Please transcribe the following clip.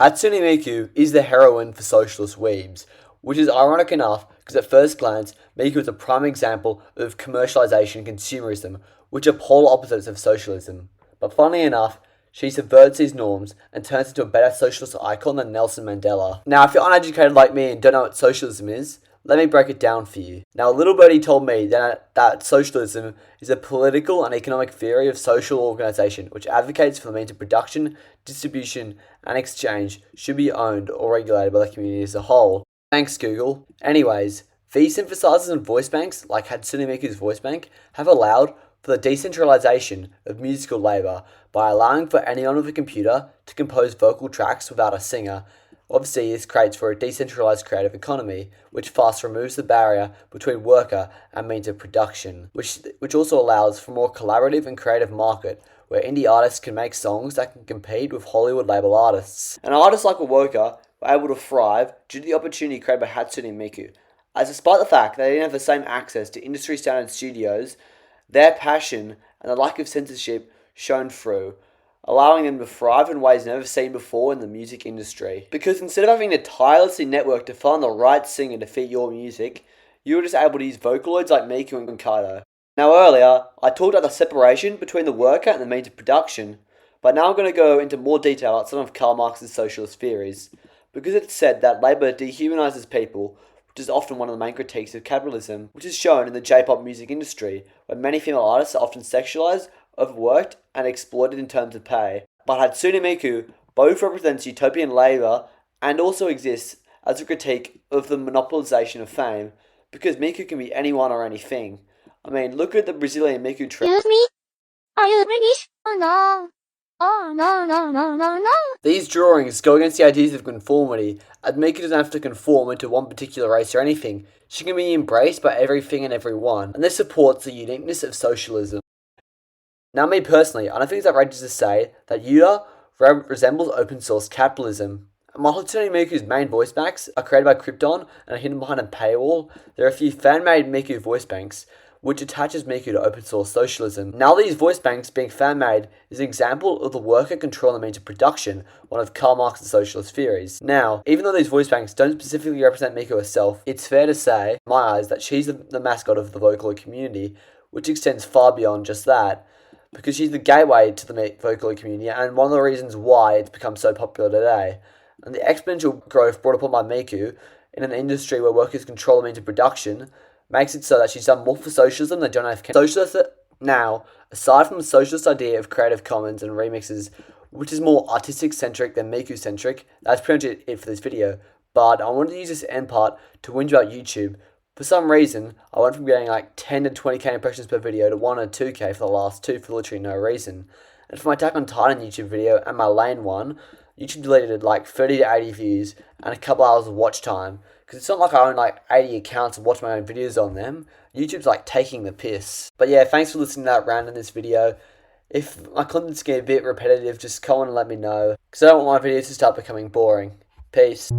Hatsune Miku is the heroine for socialist weebs, which is ironic enough because at first glance, Miku is a prime example of commercialization and consumerism, which are polar opposites of socialism. But funnily enough, she subverts these norms and turns into a better socialist icon than Nelson Mandela. Now, if you're uneducated like me and don't know what socialism is, let me break it down for you. Now, a little birdie told me that socialism is a political and economic theory of social organization which advocates for the means of production, distribution, and exchange should be owned or regulated by the community as a whole. Thanks, Google. Anyways, these synthesizers and voice banks, like Hatsune Miku's voice bank, have allowed for the decentralization of musical labor by allowing for anyone with a computer to compose vocal tracks without a singer. Obviously, this creates for a decentralized creative economy, which fast removes the barrier between worker and means of production, which also allows for a more collaborative and creative market, where indie artists can make songs that can compete with Hollywood label artists. And artists like Awoka were able to thrive due to the opportunity created by Hatsune Miku, as despite the fact that they didn't have the same access to industry standard studios, their passion and the lack of censorship shone through, allowing them to thrive in ways never seen before in the music industry. Because instead of having to tirelessly network to find the right singer to fit your music, you were just able to use Vocaloids like Miku and Kaido. Now earlier, I talked about the separation between the worker and the means of production, but now I'm going to go into more detail about some of Karl Marx's socialist theories, because it's said that labour dehumanizes people, which is often one of the main critiques of capitalism, which is shown in the J-pop music industry, where many female artists are often sexualized, overworked, and exploited in terms of pay. But Hatsune Miku both represents utopian labour and also exists as a critique of the monopolization of fame, because Miku can be anyone or anything. I mean, look at the Brazilian Miku trend. Excuse me? Are you British? Oh no. Oh no. These drawings go against the ideas of conformity, as Miku doesn't have to conform into one particular race or anything. She can be embraced by everything and everyone, and this supports the uniqueness of socialism. Now, me personally, I don't think it's outrageous to say that Yuta resembles open source capitalism. And while Hatsune Miku's main voice banks are created by Krypton and are hidden behind a paywall, there are a few fan-made Miku voice banks, which attaches Miku to open source socialism. Now, these voice banks being fan-made is an example of the worker controlling the means of production, one of Karl Marx's socialist theories. Now, even though these voice banks don't specifically represent Miku herself, it's fair to say, in my eyes, that she's the mascot of the Vocaloid community, which extends far beyond just that, because she's the gateway to the Vocaloid community and one of the reasons why it's become so popular today. And the exponential growth brought upon by Miku in an industry where workers control the means of production makes it so that she's done more for socialism than John F. Kennedy. Socialists now, aside from the socialist idea of Creative Commons and remixes, which is more artistic-centric than Miku-centric, that's pretty much it for this video. But I wanted to use this end part to whinge about YouTube. For some reason, I went from getting like 10 to 20k impressions per video to 1 or 2k for the last two for literally no reason. And for my Attack on Titan YouTube video and my Lane one, YouTube deleted like 30 to 80 views and a couple hours of watch time. Because it's not like I own like 80 accounts and watch my own videos on them. YouTube's like taking the piss. But yeah, thanks for listening to that rant in this video. If my content's getting a bit repetitive, just comment and let me know. Because I don't want my videos to start becoming boring. Peace.